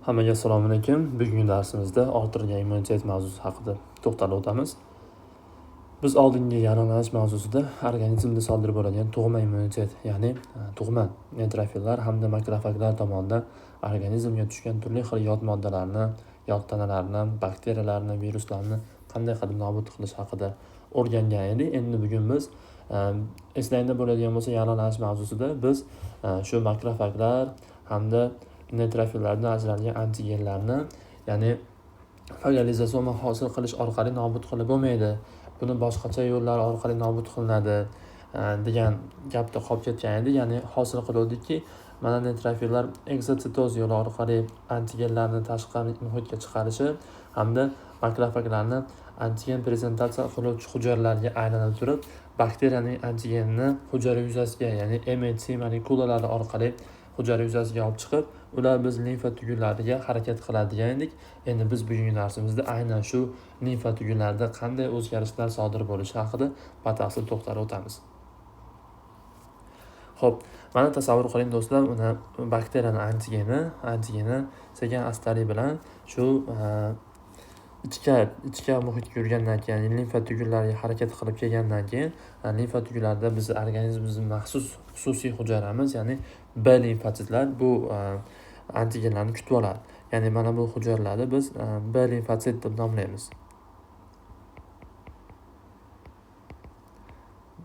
Hammaga assalomu alaykum. Bugungi darsimizda orttirgan immunitet mavzusi haqida to'xtalib o'tamiz. Biz oldingi yaralanish mavzusida organizmda sodir bo'ladigan tug'ma immunitet, ya'ni tug'ma neytrofillar hamda makrofaglar tomonidan organizmga tushgan turli xil yot moddalarni, yot tanalarni, bakteriyalarni, viruslarni qanday qilib nobud qilish haqida o'rgangan edik. Endi bugun biz eslangda bo'ladigan bo'lsa, yaralanish mavzusida biz shu makrofaglar hamda neytrofillardan ajralgan antigenlarni, ya'ni fagalizatsiya hosil qilish orqali nobud qilib bo'lmaydi, buni boshqacha yo'llar orqali nobud qilinadi degan gapda qolib ketgan edi. Ya'ni hosil qiluvdikki, mana neytrofillar egzotsitoz yo'li orqali antigenlarni tashqi muhitga chiqarishi hamda makrofaglarni antigen prezentatsiya qiluvchi hujayralarga aylanib turib, bakteriyaning antigenini hujayra yuzasiga, ya'ni MHC molekulalari orqali hujayra yuzasiga olib chiqib, ular biz limfa tugulariga harakat qiladi degan edik. Endi biz bugungi darsimizda aynan shu limfa tugularida qanday o'zgarishlar sodir bo'lishi haqida batafsil to'xtalib o'tamiz. Xo'p, mana tasavvur qiling do'stlar, uni bakteriyaning antigeni sekin astalik bilan shu ichka muhitga yurgandan keyin, limfa tugulariga harakat qilib kelgandan keyin, limfa tugularida bizning organizmimizning maxsus xususiy hujayramiz, ya'ni B limfotitlar bu antigenlarni kutib oladi. Ya'ni mana bu hujayralarni biz B limfosit deb nomlaymiz.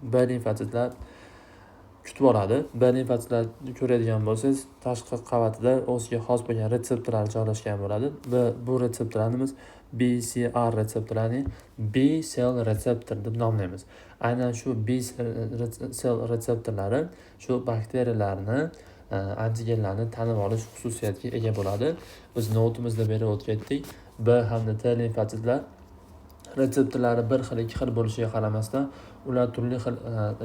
B limfotitlar kutib oladi. B limfotitlarni ko'radigan bo'lsangiz, tashqi qavatida o'ziga xos bo'lgan retseptorlar joylashgan bo'ladi. Bu retseptorlarni biz BCR retseptorlarni B cell receptor deb nomlaymiz. Aynan shu B cell retseptorlari shu bakteriyalarni antigenlarni tanib olish xususiyatiga ega bo'ladi. Biz notimizda berib o'tgandik. B hamda T limfotitlar retseptorlari bir xil, ikki xil bo'lishiga qaramasdan, ular turli xil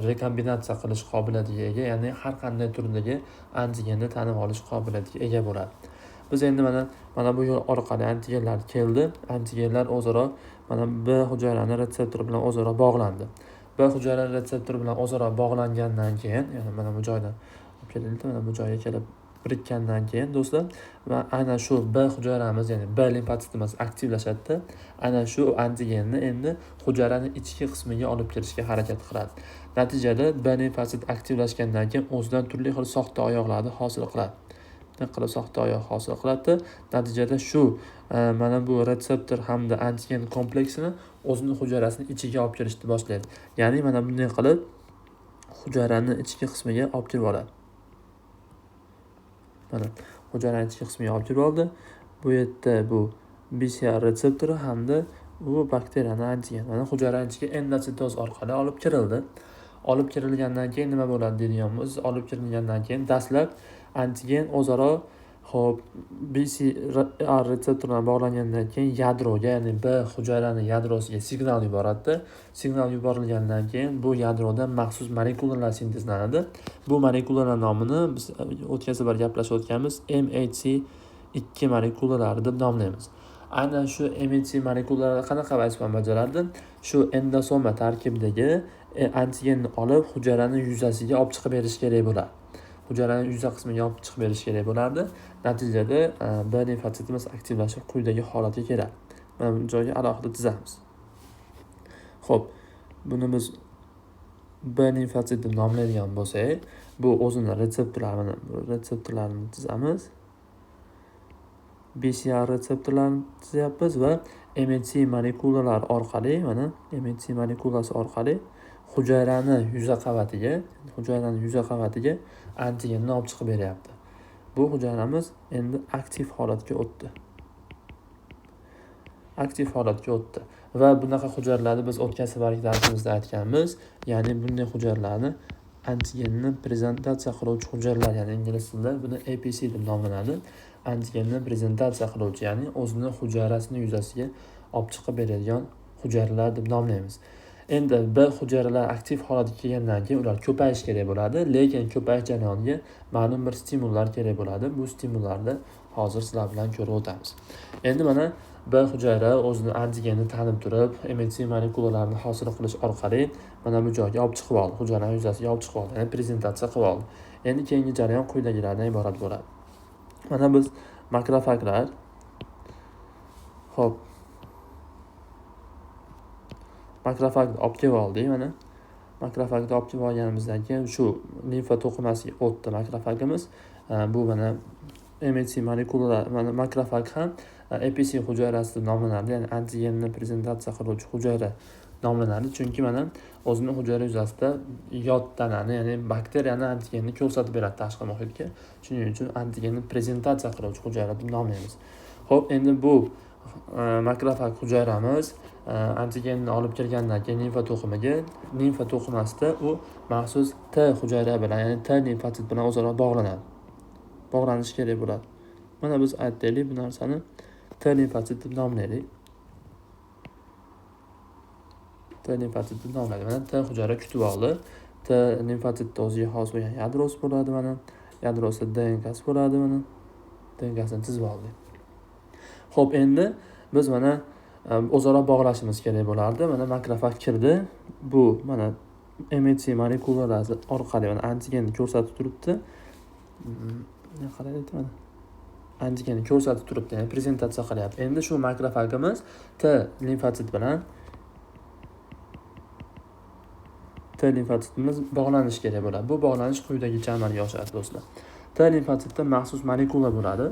rekombinatsiya qilish qobiliyatiga ega, ya'ni har qanday turdagi antigenni tanib olish qobiliyatiga ega bo'ladi. Biz endi mana bu yo'l orqali antigenlar keldi. Antigenlar o'zaro mana B hujayrani retseptori bilan o'zaro bog'landi. B hujayra retseptori bilan o'zaro bog'langandan keyin, ya'ni mana bu joydan mana bu joyga kelib birikkandan keyin do'stlar, va aynan shu B hujayramiz, ya'ni B limfotitimiz aktivlashadi. Aynan shu antigenni endi hujayraning ichki qismiga olib kirishga harakat qiladi. Natijada B limfosit aktivlashgandan keyin o'zidan turli xil soxta oyoqlarni hosil qiladi. Soxta oyoq hosil qiladi. Natijada shu mana bu retseptor hamda antigen kompleksini o'zining hujayrasining ichiga olib kirishni boshlaydi. Ya'ni mana bunday qilib hujayraning ichki qismiga olib kirib oladi. Mana hujayraning ichki qismiga olib kirib oldi. Bu yerda bu BCR retseptori hamda bu bakteriyaning antigen. Mana hujayraning ichiga endotsitoz orqali olib kirildi. Olib kirilgandan keyin nima bo'ladi deydigan bo'lsangiz, olib kirilgandan keyin dastlab antigen o'zaro BCR retseptoriga bog'langandan keyin yadroga, ya'ni B hujayraning yadrosiga signal yuboradi. Signal yuborilgandan keyin bu yadroda maxsus molekulalar sintezlanadi. Bu molekulalar nomini biz o'tgan safar gaplashib o'tganmiz MHC2 molekulalari deb nomlaymiz. Aynan shu MHC molekulalari qanaqa vazifa bajaradi? Shu endosoma tarkibidagi antigenni olib hujayraning yuzasiga olib chiqib berish kerak bo'ladi. Hujayraning yuza qismiga olib chiqib berish kerak bo'lardi. Natijada B limfotitimiz aktivlashib quyidagi holatga keladi. Mana bu joyga alohida chizamiz. Xo'p, buni biz B limfosit deb nomlaydigan bo'lsak, bu o'zining retseptorlarini chizamiz. BCR retseptorlarini chizyapmiz va MHC molekulalar orqali, mana MHC molekulasi orqali hujayraning yuza qavatiga antigenni olib chiqib beryapti. Bu hujayramiz endi aktiv holatga o'tdi. Va bunaqa hujayralarni biz o'tgan safargi darsimizda aytganmiz. Ya'ni bunday hujayralarni antigenni prezentatsiya qiluvchi hujayralar, ya'ni ingliz tilida buni APC deb nomlanadi. Antigenni prezentatsiya qiluvchi, ya'ni o'zining hujayrasining yuzasiga olib chiqib beradigan hujayralar deb nomlaymiz. Endi B hujayralar aktiv holatga kelgandan keyin ular ko'payish kerak bo'ladi, lekin ko'payish jarayoniga ma'lum bir stimullar kerak bo'ladi. Bu stimullarni hozir sizlar bilan ko'rib o'tamiz. Endi mana B hujayra o'zining antigenini tanib turib, MHC molekulalarini hosil qilish orqali mana bu joyga olib chiqib oldi. Hujayraning yuzasiga olib chiqib oldi, ya'ni prezentatsiya qilib oldi. Endi keyingi jarayon quyidagilardan iborat bo'ladi. Mana biz makrofaglar. Xo'p. Makrofagni olib kelib oldik mana. Makrofagni olib kelib olganimizdan keyin shu limfa to'qimasiga o'tdi makrofagimiz. Bu mana MHC molekulalar, mana makrofag ham APC hujayrasi deb nomlanadi, ya'ni antigenni prezentatsiya qiluvchi hujayra nomlanadi. Chunki mana o'zining hujayra yuzasida yot tanani, ya'ni bakteriyani antigenni ko'rsatib beradi tashqi muhitga. Shuning uchun antigenni prezentatsiya qiluvchi hujayra deb nomlaymiz. Xo'p, endi bu makrofag hujayramiz antigenni olib kelgandan keyin limfa to'qimasida u maxsus T hujayra bilan, ya'ni T limfosit bilan o'zaro bog'lanish kerak bo'ladi. Mana biz aytaylik, bu narsani T limfosit deb nomlaylik. T limfosit deb nomlaydi. Mana T hujayra kutib oldi. T limfositda o'ziga xos bo'lgan yadrosi bo'ladi, mana yadrosida DNKsi bo'ladi, mana DNKsini chizib oldik. Xo'p, endi biz mana o'zaro bog'lashimiz kerak bo'lardi. Mana makrofag kirdi. Bu mana MHC molekulalari orqali mana antigenni ko'rsatib turibdi. Qaraylik mana. Antigenni ko'rsatib turibdi, ya'ni prezentatsiya qilyapti. Endi shu makrofagimiz T limfositimiz bog'lanish kerak bo'ladi. Bu bog'lanish quyidagicha amalga oshadi do'stlar. T limfositda maxsus molekula bo'ladi.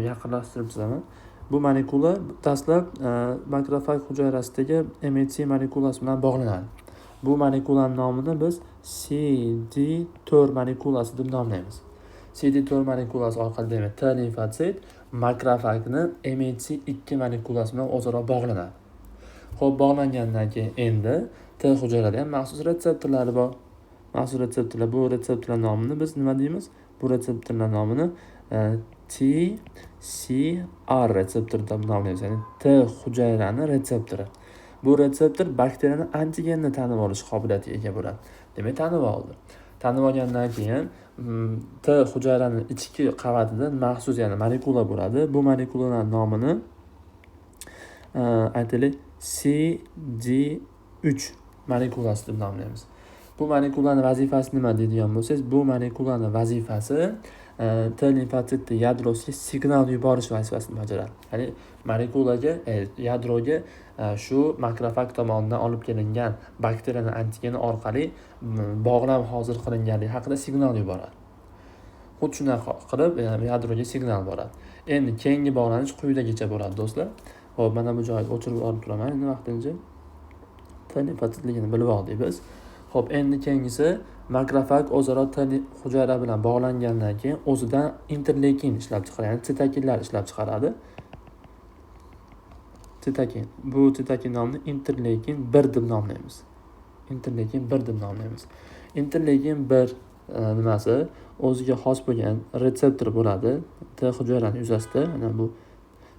Yaqinlashtirib chizaman. Bu molekula dastlab makrofag hujayrasidagi MHC molekulasi bilan bog'lanadi. Bu molekulaning nomini biz CD4 molekulasi deb nomlaymiz. CD4 molekulasi orqali demak T limfosit makrofagni MHC2 molekulasi bilan o'zaro bog'lanadi. Xo'p, bog'langandan keyin endi T hujayrada ham maxsus retseptorlari bor. Maxsus retseptorlar, bu retseptorlar nomini biz nima deymiz? Bu retseptorlar nomini TCR retseptor deb nomlaymiz. Ya'ni T hujayrani retseptori. Bu retseptor bakteriyani antigenni tanib olish qobiliyatiga ega bo'ladi. Demak, tanib oldi. Tanib olgandan keyin T hujayrani ichki qavatida maxsus, ya'ni molekula bo'ladi. Bu molekulaning nomini aytaylik CD3 molekulasi deb nomlaymiz. Bu molekulaning vazifasi nima deydigan bo'lsangiz, bu molekulaning vazifasi T limfositni yadrosiga signal yuborish vazifasini bajaradi. Ya'ni molekulaga, yadroga shu makrofag tomonidan olib kelingan bakteriyaning antigeni orqali bog'lam hozir qilinganligi haqida signal yuboradi. Xuddi shunday qilib yadroga signal boradi. Endi keyingi bog'lanish quyidagicha bo'ladi do'stlar. Xo'p, mana bu joyni o'chirib olib turaman endi vaqtincha. T limfositligini bilib oldik biz. Xo'p, endi keyingisi makrofag o'zaro T hujayra bilan bog'langandan keyin o'zidan interleykin ishlab chiqaradi, ya'ni sitokinlar ishlab chiqaradi. Sitokin. Bu sitokin nomini interleykin 1 deb nomlaymiz. Interleykin 1 deb nomlaymiz. Interleykin 1 nimasi? O'ziga xos bo'lgan retseptor bo'ladi. T hujayraning yuzasida, mana bu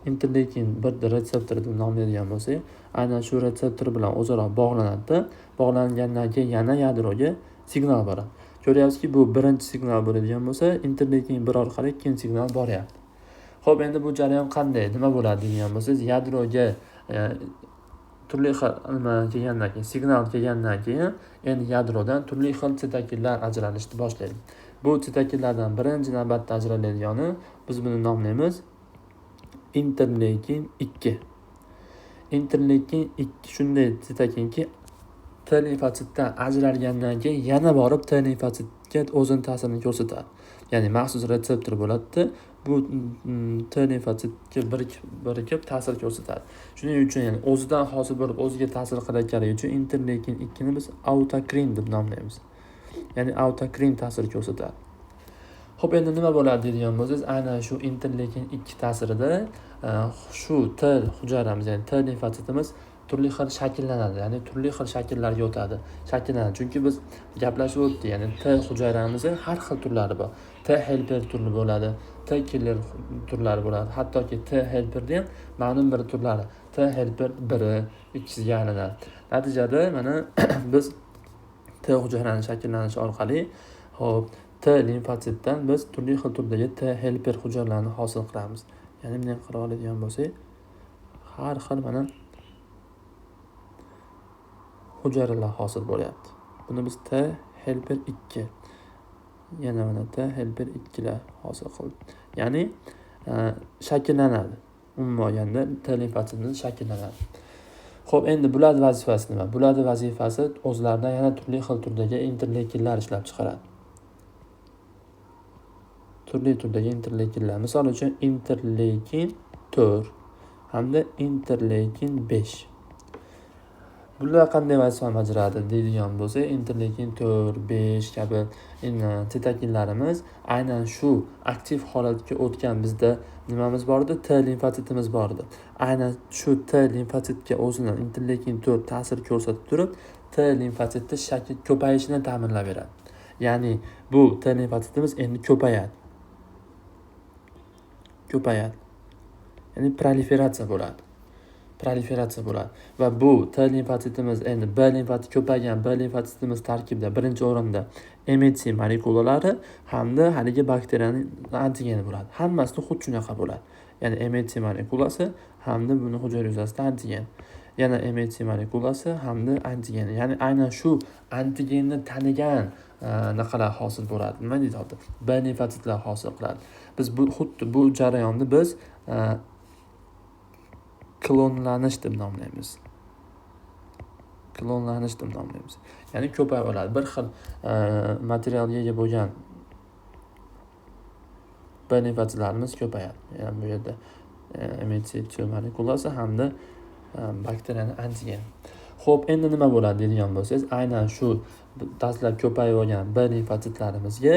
interleykin 1 retseptor deb nomlaydigan bo'lsak, aynan shu retseptor bilan o'zaro bog'lanadi. Bog'langandan keyin yana yadroga signal boradi. Ko'ryapsizki, bu birinchi signal bo'ladigan bo'lsa, interleykin 1 orqali ikkinchi signal boryapti. Xo'p, endi bu jarayon qanday, nima bo'ladi degan bo'lsangiz, yadroga turli xil kelgandan keyin, signal kelgandan keyin endi yadrodan turli xil sitokinlar ajralishni boshlaydi. Bu sitokinlardan birinchi navbatda ajraladigani biz buni nomlaymiz interleykin 2. Interleykin 2 shunday sitokinki T limfositdan ajralgandan keyin yana borib T limfositga o'zining ta'sirini ko'rsatadi. Ya'ni maxsus retseptor bo'ladi. Bu T limfositga birikib ta'sir ko'rsatadi. Shuning uchun, ya'ni o'zidan hosil bo'lib o'ziga ta'sir qilayotgani uchun interleykin 2 ni biz autokrin deb nomlaymiz. Ya'ni autokrin ta'sir ko'rsatadi. Xo'p, endi nima bo'ladi deydigan bo'lsangiz, aynan shu interleykin 2 ta'sirida shu T hujayramiz, ya'ni T limfositimiz turli xil shakllanadi, ya'ni turli xil shakllarga o'tadi. Shakllanadi, chunki biz gaplashib o'tdik, ya'ni T hujayramizning har xil turlari bor. T helper turi bo'ladi, T killer turlari bo'ladi. Hattoki T helperda ham ma'lum bir turlari, T helper 1, 2siga aylanadi. Natijada mana biz T hujayraning shakllanishi orqali hop T limfositdan biz turli xil turdagi T helper hujayralarni hosil qilamiz. Ya'ni bunday qila oladigan bo'lsak, har xil mana hujayralar hosil bo'lyapti. Buni biz T helper 2, yana mana T helper 2 lar hosil qildik. Ya'ni shakllanadi. Umuman olganda T limfatsitimiz shakllanadi. Xo'p, endi bularning vazifasi nima? Bularning vazifasi o'zlaridan yana turli xil turdagi interleykinlar ishlab chiqaradi. Turli turdagi interleykinlar. Misol uchun interleykin 4 hamda interleykin 5. Bular qanday vazifa bajaradi deydigan bo'lsak, interleykin 4, 5 kabi sitokinlarimiz aynan shu aktiv holatga o'tgan bizda nimamiz bor edi? T limfatsitimiz bor edi. Aynan shu T limfatsitga o'zini interleykin 4 ta'sir ko'rsatib turib, T limfatsitni shakl ko'payishini ta'minlab beradi. Ya'ni bu T limfatsitimiz endi ko'payadi. Ya'ni proliferatsiya bo'ladi. Va bu T limfatsitimiz endi B limfatsit ko'paygan B limfatsitimiz tarkibida birinchi o'rinda MHC molekulalari hamda haligi bakteriyaning antigeni bo'ladi. Hammasida xuddi shunaqa bo'ladi. Ya'ni MHC molekulasi hamda buni hujayra yuzasida antigen. Yana MHC molekulasi hamda antigeni. Ya'ni aynan shu antigenni tanigan naqalar hosil bo'ladi. Nima deydi? B limfatsitlar hosil qiladi. Biz xuddi bu jarayonni biz klonlanish deb nomlaymiz. Ya'ni ko'payib oladi. Bir xil materialga ega bo'lgan B limfatsitlarimiz ko'payadi. Ya'ni bu yerda MHC molekulasi hamda bakteriyaning antigeni. Xo'p, endi nima bo'ladi deydigan bo'lsangiz, aynan shu dastlab ko'payib olgan B limfatsitlarimizga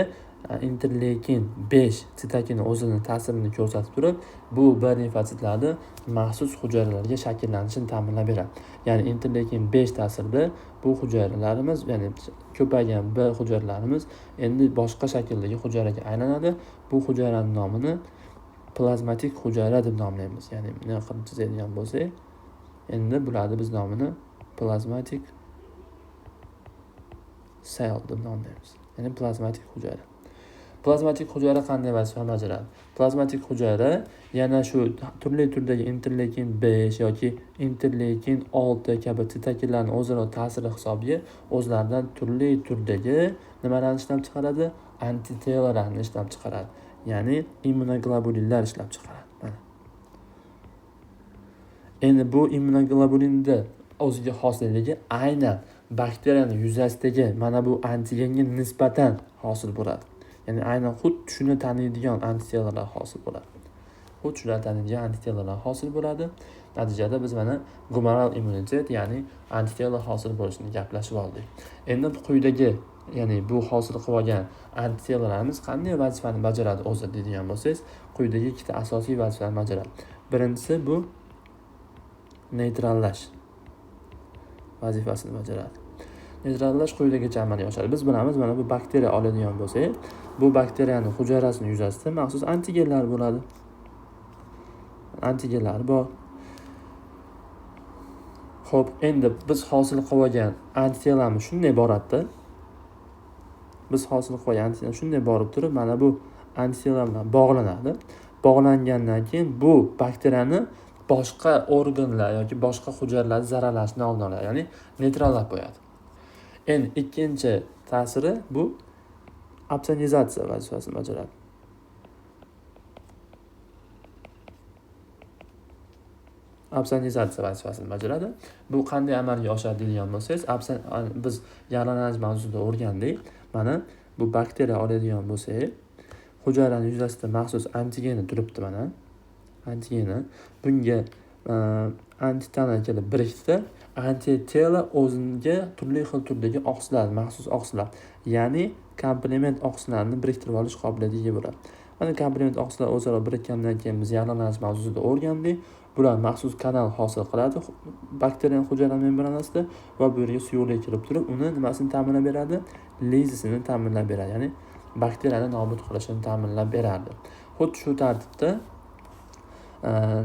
interleykin 5 sitokini o'zini ta'sirini ko'rsatib turib, bu B limfatsitlarni maxsus hujayralarga shakllanishini ta'minlab beradi. Ya'ni interleykin 5 ta'sirida bu hujayralarimiz, ya'ni ko'paygan B hujayralarimiz endi boshqa shakldagi hujayraga aylanadi. Bu hujayraning nomini plazmatik hujayra deb nomlaymiz. Ya'ni buni qilib chizadigan bo'lsak, endi bularni biz nomini plazmatik cell deb nomlaymiz. Ya'ni plazmatik hujayra. Plazmatik hujayra qanday vazifa bajaradi? Plazmatik hujayra yana shu turli turdagi interleykin 5 yoki interleykin 6 kabi sitokinlarning o'zaro ta'siri hisobiga o'zlaridan turli turdagi nimalarni ishlab chiqaradi? Antitelalarni ishlab chiqaradi. Ya'ni immunoglobulinlar ishlab chiqaradi. Mana. Endi bu immunoglobulinda o'ziga xosligi aynan bakteriyaning yuzasidagi mana bu antigenga nisbatan hosil bo'ladi. Ya'ni aynan xuddi shuni taniydigan antitelalar hosil bo'ladi. Natijada biz mana gumoral immunitet, ya'ni antitela hosil bo'lishini gaplashib oldik. Endi quyidagi, ya'ni bu hosil qilgan antitelalarimiz qanday vazifani bajaradi o'zi deydigan bo'lsangiz, quyidagi ikkita asosiy vazifani bajaradi. Birinchisi bu neytrallash vazifasini bajaradi. Neytrallash quyidagicha amalga oshadi. Biz bilamiz, mana bu bakteriya oladigan bo'lsak, bu bakteriyaning hujayrasining yuzasida maxsus antigenlar bo'ladi. Antigenlar bor. Xo'p, endi biz hosil qilgan antitelamiz shunday iboratda. Shunday borib turib, mana bu antitela bilan bog'lanadi. Bog'langandan keyin bu bakteriyani boshqa organlar yoki boshqa hujayralar zararlanishini oldini oladi, ya'ni neytrallab qo'yadi. Endi ikkinchi ta'siri bu opsonizatsiya vazifasini bajaradi. Bu qanday amalga oshadi deydigan bo'lsangiz, biz yallanaj mavzusida o'rgandik. Mana bu bakteriya oladigan bo'lsak, hujayraning yuzasida maxsus antigeni turibdi mana. Antigeni bunga antitana kelib birikdi. Antitela o'ziga turli xil turdagi oqsillar, maxsus oqsillar, ya'ni komplement oqsillarni biriktirib olish qobiliyatiga bo'ladi. Mana komplement oqsillar o'zaro birikkandan keyin biz yallanaj mavzusida o'rgandik. Bular maxsus kanal hosil qiladi bakteriyaning hujayra membranasida va bu yerga suyuqlik kirib turib, uni nimasini ta'minlab beradi? Lizisini ta'minlab beradi, ya'ni bakteriyani nobud qilishini ta'minlab beradi. Xuddi shu tartibda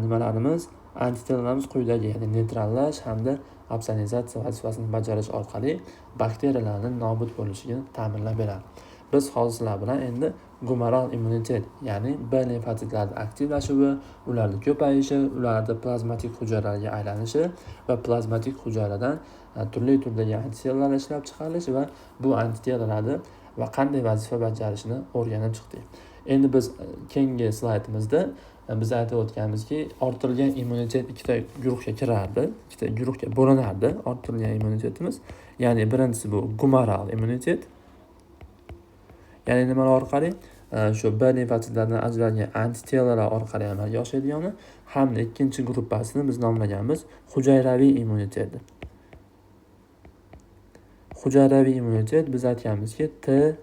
nimalarimiz, antitelalarimiz quyidagi, ya'ni neytrallash hamda opsonizatsiya vazifasini bajarish orqali bakteriyalarning nobud bo'lishini ta'minlab beradi. Biz hozirlar bilan endi gumoral immunitet, ya'ni B limfatsitlarning aktivlashuvi, ularning ko'payishi, ularda plazmatik hujayralarga aylanishi va plazmatik hujayradan turli turdagi antitelalar ishlab chiqarilishi va bu antitelalarni va qanday vazifa bajarishini o'rganib chiqdik. Endi biz keyingi slaydimizda biz aytib o'tganimizki, orttirilgan immunitet ikkita guruhga kirardi, ikkita guruhga bo'linardi orttirilgan immunitetimiz. Ya'ni birinchisi bu gumoral immunitet. Ya'ni nimalar orqali? Shu B limfotsitlardan ajralgan antitelalar orqali amalga oshadigan, hamda ikkinchi gruppasini biz nomlaganmiz hujayraviy immunitet. Hujayraviy immunitet biz aytganmizki, T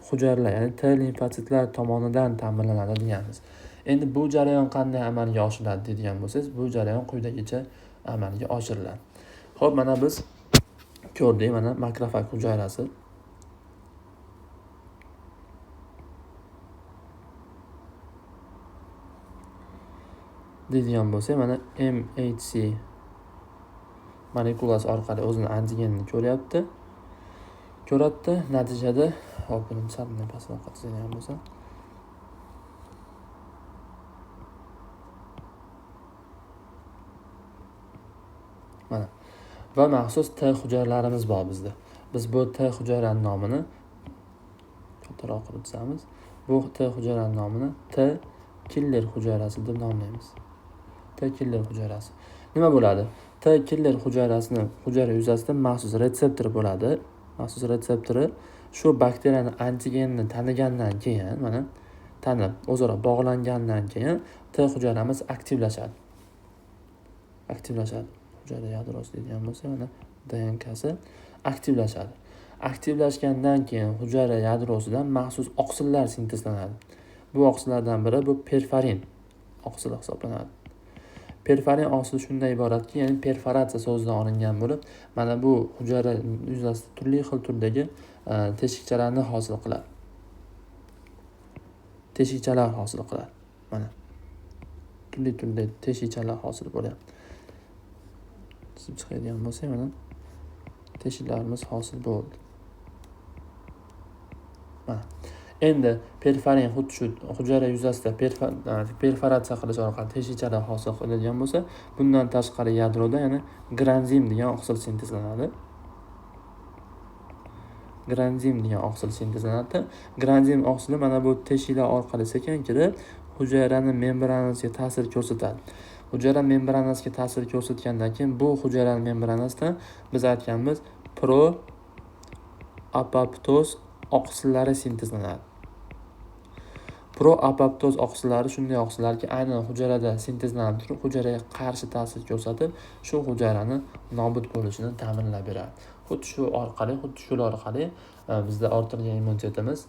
hujayralar, ya'ni T limfotsitlar tomonidan ta'minlanadi deganmiz. Endi bu jarayon qanday amalga oshiriladi deydigan bo'lsangiz, bu jarayon quyidagicha amalga oshiriladi. Xo'p, mana biz ko'rdik, mana makrofag hujayrasi. deydigan bo'lsak, mana MHC molekulasi orqali o'zini antigenini ko'radi. Natijada, hop, buni sal pastroq qiladigan bo'lsam, mana va maxsus T hujayralarimiz bor bizda. Biz bu T hujayraning nomini kattaroq qilib chizamiz. Bu T hujayraning nomini T killer hujayrasi deb nomlaymiz. T killer hujayrasi. Nima bo'ladi? T killer hujayrasini hujayra yuzasida maxsus retseptor bo'ladi. Maxsus retseptori shu bakteriyaning antigenini tanigandan keyin, mana tanib, o'zaro bog'langandan keyin T hujayramiz aktivlashadi. Hujayra yadrosi deydigan bo'lsa, mana DNKsi aktivlashadi. Aktivlashgandan keyin hujayra yadrosidan maxsus oqsillar sintezlanadi. Bu oqsillardan biri bu perforin oqsili hisoblanadi. Perforin oqsili shunday iboratki, ya'ni perforatsiya so'zidan olingan bo'lib, mana bu hujayra yuzasida turli xil turdagi teshikchalarni hosil qiladi. Teshikchalar hosil qiladi. Mana turli teshikchalar hosil bo'ladi. Chizib chiqadigan bo'lsak, mana teshiklarimiz hosil bo'ldi. Mana endi perforin xuddi shu hujayra yuzasida perforatsiya qilish orqali teshikchalar hosil qiladigan bo'lsa, bundan tashqari yadroda yana granzim degan oqsil sintezlanadi. Granzim oqsili mana bu teshiklar orqali sekin kirib, hujayraning membranasiga ta'sir ko'rsatadi. Hujayra membranasiga ta'sir ko'rsatgandan keyin bu hujayra membranasidan biz aytganmiz pro-apoptoz oqsillari sintezlanadi. Pro-apoptoz oqsillari shunday oqsillarki, aynan hujayrada sintezlanib turib, hujayraga qarshi ta'sir ko'rsatib, shu hujayrani nobud bo'lishini ta'minlab beradi. Xuddi shular orqali bizda orttirilgan immunitetimiz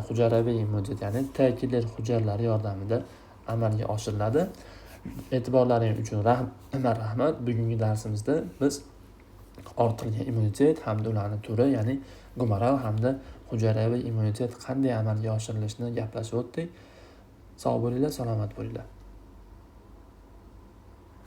hujayraviy immunitet, ya'ni T killer hujayralari yordamida amalga oshiriladi. E'tiborlaringiz uchun rahmat. Bugungi darsimizda biz orttirilgan immunitet hamda ularning turi, ya'ni gumoral hamda hujayraviy immunitet qanday amalga oshirilishini gaplashib o'tdik. Sog' bo'linglar, salomat bo'linglar.